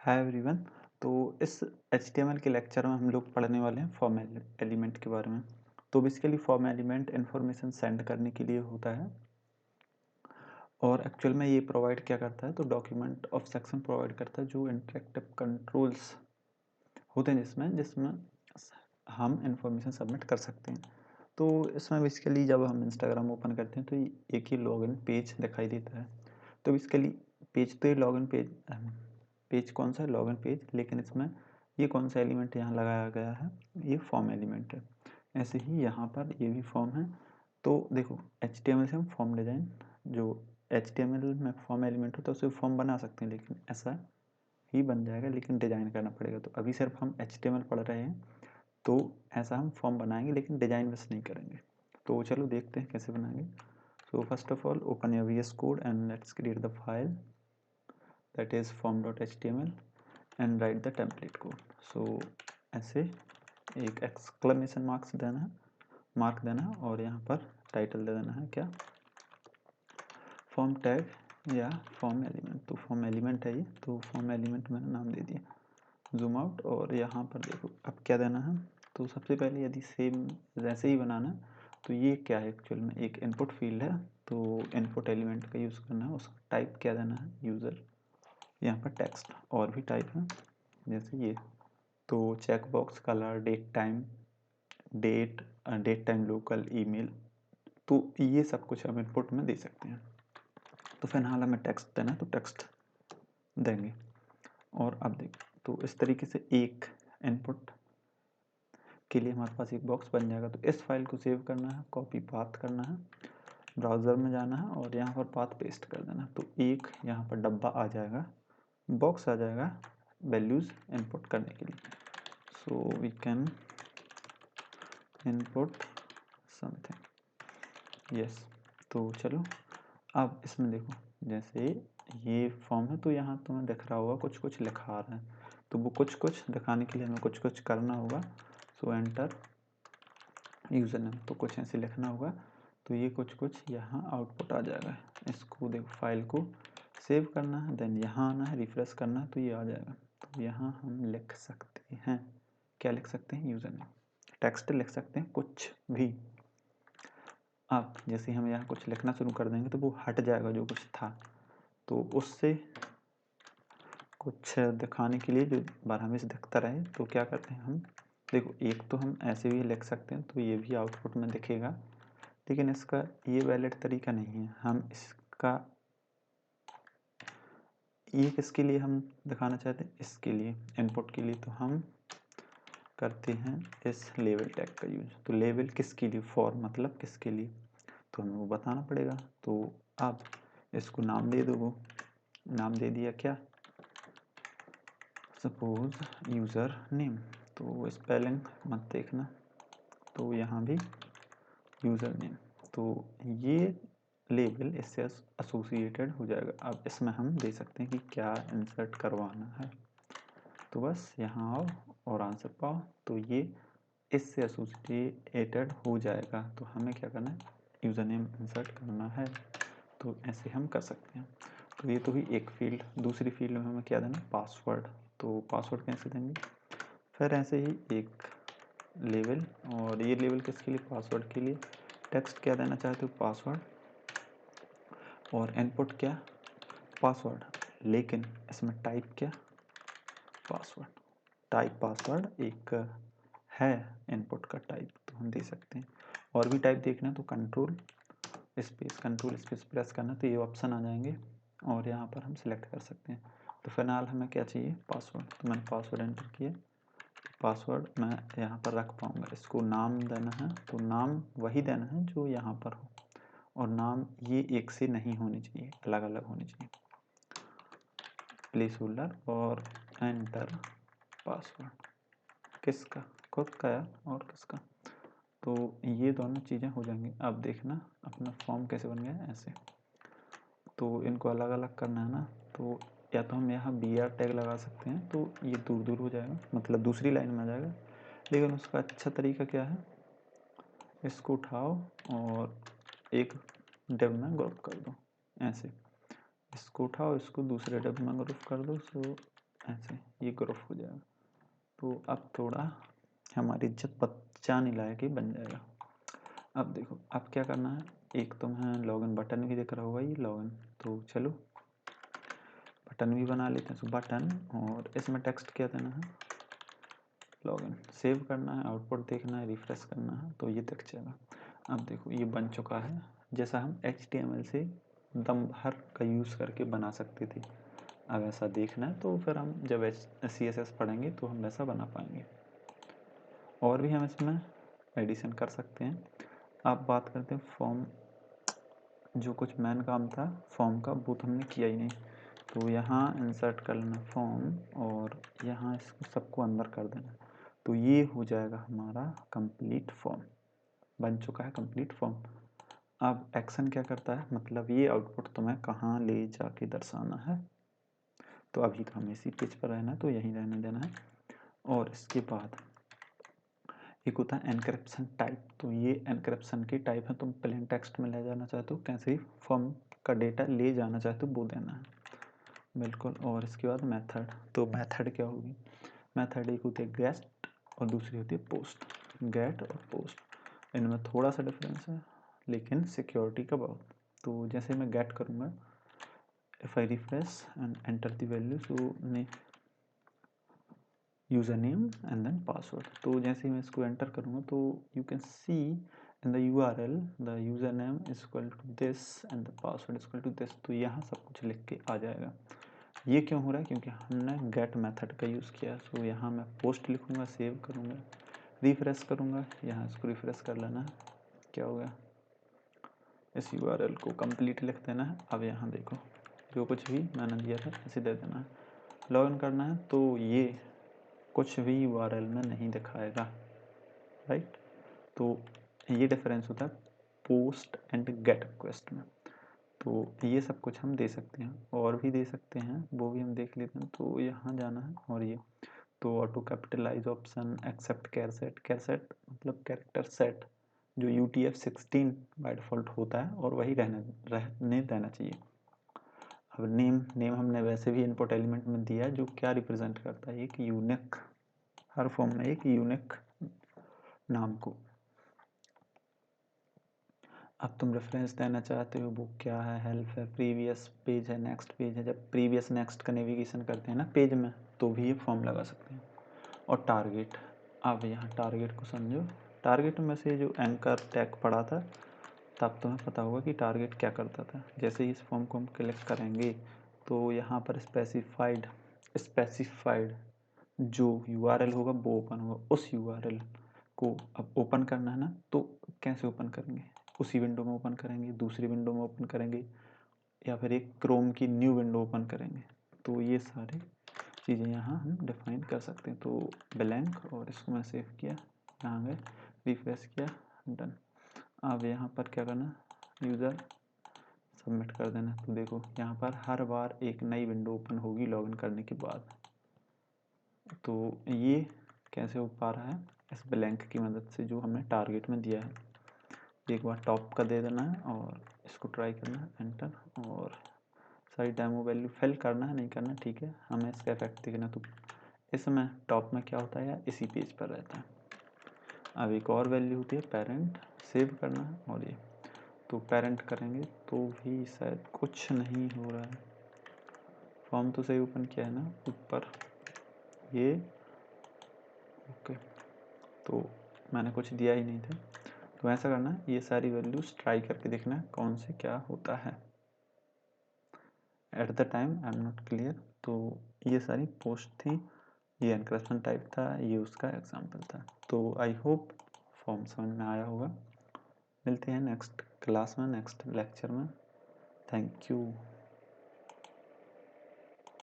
Hi everyone. तो इस HTML के लेक्चर में हम लोग पढ़ने वाले हैं फॉर्म एलिमेंट के बारे में। तो basically form element information send करने के लिए होता है और एक्चुअल में ये प्रोवाइड क्या करता है, तो डॉक्यूमेंट ऑफ सेक्शन प्रोवाइड करता है जो इंटरेक्टिव कंट्रोल्स होते हैं जिसमें जिसमें हम इंफॉर्मेशन सबमिट कर सकते हैं। तो इसमें बेसिकली जब हम इंस्टाग्राम ओपन करते हैं तो एक ही लॉगिन पेज दिखाई देता है। तो बेसिकली पेज तो ये लॉगिन पेज कौन सा है, लॉगिन पेज, लेकिन इसमें ये कौन सा एलिमेंट यहाँ लगाया गया है, ये फॉर्म एलिमेंट है। ऐसे ही यहाँ पर ये भी फॉर्म है। तो देखो HTML से हम फॉर्म डिज़ाइन, जो HTML में फॉर्म एलिमेंट होता है उसे फॉर्म बना सकते हैं, लेकिन ऐसा ही बन जाएगा, लेकिन डिज़ाइन करना पड़ेगा। तो अभी सिर्फ हम HTML पढ़ रहे हैं, तो ऐसा हम फॉर्म बनाएंगे लेकिन डिज़ाइन बस नहीं करेंगे। तो चलो देखते हैं कैसे बनाएंगे। So first of all open your VS code and let's create the file that is form.html and write the template code. So ऐसे एक एक्सक्लेमेशन मार्क्स देना है, मार्क देना है, और यहाँ पर टाइटल दे देना है क्या, फॉर्म टैग या फॉर्म एलिमेंट। तो फॉर्म एलिमेंट है ये, तो फॉर्म एलिमेंट मैंने नाम दे दिया। जूम आउट और यहाँ पर देखो अब क्या देना है। तो सबसे पहले यदि सेम जैसे ही बनाना है तो ये क्या है, एक्चुअल में एक इनपुट फील्ड है, तो इनपुट एलिमेंट का यूज़ करना है। उसका टाइप क्या देना है, यूज़र। यहाँ पर टेक्स्ट और भी टाइप है जैसे ये, तो check box, colour, date time, local, email, तो ये सब कुछ हम इनपुट में दे सकते हैं। तो फिलहाल हमें टेक्स्ट देना है तो टेक्स्ट देंगे। और अब देख, तो इस तरीके से एक इनपुट के लिए हमारे पास एक बॉक्स बन जाएगा। तो इस फाइल को सेव करना है, कॉपी पाथ करना है, ब्राउज़र में जाना है और यहाँ पर पाथ पेस्ट कर देना। तो एक यहाँ पर डब्बा आ जाएगा, बॉक्स आ जाएगा वैल्यूज़ इनपुट करने के लिए। So we can input something, yes. तो चलो अब इसमें देखो, जैसे ये फॉर्म है तो यहाँ तुम्हें दिख रहा होगा कुछ कुछ लिखा रहा है, तो वो कुछ कुछ दिखाने के लिए हमें कुछ कुछ करना होगा। सो एंटर यूज़र नेम, तो कुछ ऐसे लिखना होगा, तो ये कुछ कुछ यहाँ आउटपुट आ जाएगा। इसको देखो, फाइल को सेव करना है, देन यहाँ आना है, रिफ्रेश करना है, तो ये आ जाएगा। तो यहाँ हम लिख सकते हैं, क्या लिख सकते हैं, यूज़र नेम, टेक्स्ट लिख सकते हैं कुछ भी। अब जैसे हम यहाँ कुछ लिखना शुरू कर देंगे तो वो हट जाएगा जो कुछ था, तो उससे कुछ दिखाने के लिए जो बार हमें दिखता रहे, तो क्या करते हैं हम, देखो एक तो हम ऐसे भी लिख सकते हैं तो ये भी आउटपुट में दिखेगा, लेकिन इसका ये वैलिड तरीका नहीं है। हम इसका ये किसके लिए हम दिखाना चाहते हैं, इसके लिए, इनपुट के लिए, तो हम करते हैं इस लेवल टैग का यूज। तो लेवल किसके लिए, फॉर मतलब किसके लिए, तो हमें वो बताना पड़ेगा। तो अब इसको नाम दे दो, वो नाम दे दिया क्या, सपोज यूज़र नेम, तो स्पेलिंग मत देखना, तो यहाँ भी यूज़र नेम, तो ये लेबल इससे एसोसिएटेड हो जाएगा। अब इसमें हम दे सकते हैं कि क्या इंसर्ट करवाना है, तो बस यहाँ आओ और आंसर पाओ, तो ये इससे एसोसिएटेड हो जाएगा। तो हमें क्या करना है, यूज़र नेम इंसर्ट करना है, तो ऐसे हम कर सकते हैं। तो ये तो ही एक फील्ड। दूसरी फील्ड में हमें क्या देना, पासवर्ड, तो पासवर्ड कैसे देंगे, फिर ऐसे ही एक लेवल, और ये लेवल किसके लिए, पासवर्ड के लिए। टेक्स्ट क्या देना चाहते हो, पासवर्ड, और इनपुट क्या, पासवर्ड, लेकिन इसमें टाइप क्या, पासवर्ड। टाइप पासवर्ड एक है इनपुट का टाइप, तो हम दे सकते हैं। और भी टाइप देखना है तो कंट्रोल स्पेस प्रेस करना, तो ये ऑप्शन आ जाएंगे और यहाँ पर हम सिलेक्ट कर सकते हैं। तो फिलहाल हमें क्या चाहिए, पासवर्ड, तो मैंने पासवर्ड एंटर किया। पासवर्ड मैं यहाँ पर रख पाऊँगा, इसको नाम देना है, तो नाम वही देना है जो यहाँ पर हो, और नाम ये एक से नहीं होनी चाहिए, अलग अलग होनी चाहिए। प्लेस होल्डर और एंटर पासवर्ड, किसका, खुद का यार, और किसका, तो ये दोनों चीज़ें हो जाएंगी। अब देखना अपना फॉर्म कैसे बन गया ऐसे, तो इनको अलग अलग करना है ना, तो या तो हम यहाँ BR टैग लगा सकते हैं, तो ये दूर दूर हो जाएगा, मतलब दूसरी लाइन में आ जाएगा। लेकिन उसका अच्छा तरीका क्या है, इसको उठाओ और एक डिव में ग्रुप कर दो, ऐसे इसको उठाओ, इसको दूसरे डिव में ग्रुप कर दो। सो ऐसे ये ग्रुप हो जाएगा। तो अब थोड़ा हमारी इज्जत बचाने लायक ही बन जाएगा। अब देखो अब क्या करना है, एक तो मैं लॉगिन बटन भी दिख रहा होगा ये लॉगिन, तो चलो बटन भी बना लेते हैं। तो बटन और इसमें टेक्स्ट क्या देना है, लॉगिन, सेव करना है, आउटपुट देखना है, रिफ्रेश करना है, तो ये दिख जाएगा। अब देखो ये बन चुका है जैसा हम HTML से दम भर का यूज़ करके बना सकते थे। अब ऐसा देखना है तो फिर हम जब CSS पढ़ेंगे तो हम वैसा बना पाएंगे। और भी हम इसमें एडिशन कर सकते हैं। अब बात करते हैं फॉर्म, जो कुछ मेन काम था फॉर्म का वो तो हमने किया ही नहीं। तो यहाँ इंसर्ट कर लेना फॉर्म और यहाँ इसको सबको अंदर कर देना, तो ये हो जाएगा हमारा कंप्लीट फॉर्म, बन चुका है कंप्लीट फॉर्म। अब एक्शन क्या करता है, मतलब ये आउटपुट तुम्हें कहाँ ले जाके दर्शाना है। तो अभी तो हमें इसी पेज पर रहना है तो यहीं रहने देना है। और इसके बाद एक होता है एनक्रिप्शन टाइप, तो ये एनक्रिप्शन की टाइप है, तुम प्लेन टेक्स्ट में ले जाना चाहते हो, कैसे ही फॉर्म का डेटा ले जाना चाहते हो वो देना है, बिल्कुल। और इसके बाद मेथड, तो मेथड क्या होगी, मेथड एक होती है गेट और दूसरी होती है पोस्ट। गेट और पोस्ट इनमें थोड़ा सा डिफरेंस है लेकिन सिक्योरिटी का बहुत। तो जैसे मैं गेट करूँगा, if I refresh and enter the value, so user name and then password, तो जैसे ही मैं इसको एंटर करूँगा तो you can see in the URL the user name is equal to this and the password is equal to this, तो यहाँ सब कुछ लिख के आ जाएगा। ये क्यों हो रहा है, क्योंकि हमने गेट मेथड का यूज़ किया। सो यहाँ मैं पोस्ट लिखूँगा, सेव करूँगा, रिफ्रेश करूँगा, यहाँ इसको रिफ्रेश कर लेना है, क्या हो गया, इस URL को कंप्लीट लिख देना है। अब यहाँ देखो जो कुछ भी मैंने दिया था इसे दे देना है, लॉगिन करना है, तो ये कुछ भी URL में नहीं दिखाएगा, राइट। तो ये डिफरेंस होता है पोस्ट एंड गेट रिक्वेस्ट में। तो ये सब कुछ हम दे सकते हैं, और भी दे सकते हैं, वो भी हम देख लेते हैं। तो यहाँ जाना है और ये तो ऑटो कैपिटलाइज ऑप्शन, एक्सेप्ट कैरसेट, कैरसेट मतलब कैरेक्टर सेट जो UTF-16 बाय डिफ़ॉल्ट होता है और वही रहने देना चाहिए। अब नेम हमने वैसे भी इनपुट एलिमेंट में दिया है, जो क्या रिप्रेजेंट करता है, एक यूनिक, हर फॉर्म में एक यूनिक नाम को। अब तुम रेफरेंस देना चाहते हो वो क्या है, हेल्प है, प्रीवियस पेज है, नेक्स्ट पेज है। जब प्रीवियस नेक्स्ट का नेविगेशन करते हैं ना पेज में, तो भी ये फॉर्म लगा सकते हैं। और टारगेट, अब यहाँ टारगेट को समझो, टारगेट में से जो एंकर टैग पढ़ा था तब तुम्हें पता होगा कि टारगेट क्या करता था। जैसे ही इस फॉर्म को हम क्लिक करेंगे तो यहाँ पर स्पेसिफाइड जो URL होगा वो ओपन होगा। उस URL को अब ओपन करना है ना, तो कैसे ओपन करेंगे, उसी विंडो में ओपन करेंगे, दूसरी विंडो में ओपन करेंगे, या फिर एक क्रोम की न्यू विंडो ओपन करेंगे। तो ये सारी चीज़ें यहाँ हम डिफाइन कर सकते हैं। तो ब्लैंक, और इसको मैं सेव किया, यहाँ गए, रिफ्रेश किया, डन। अब यहाँ पर क्या करना, यूज़र सबमिट कर देना। तो देखो यहाँ पर हर बार एक नई विंडो ओपन होगी लॉगिन करने के बाद। तो ये कैसे हो पा रहा है, इस ब्लैंक की मदद से जो हमने टारगेट में दिया है। एक बार टॉप का दे देना है और इसको ट्राई करना है, एंटर, और सारी डेमो वैल्यू फिल करना है, नहीं करना ठीक है, हमें इसका इफेक्ट देखना। तो इसमें टॉप में क्या होता है यार, इसी पेज पर रहता है। अब एक और वैल्यू होती है पेरेंट, सेव करना है, और ये तो पेरेंट करेंगे तो भी शायद कुछ नहीं हो रहा है। फॉर्म तो सही ओपन किया है ना ऊपर, ये ओके, तो मैंने कुछ दिया ही नहीं था। तो ऐसा करना है, ये सारी वैल्यूज ट्राई करके देखना है कौन से क्या होता है। At the time I am not clear, तो ये सारी पोस्ट थी, ये एनक्रिप्शन टाइप था, ये उसका एग्जाम्पल था। तो आई होप फॉर्म समझ में आया होगा। मिलते हैं नेक्स्ट क्लास में, नेक्स्ट लेक्चर में। Thank you.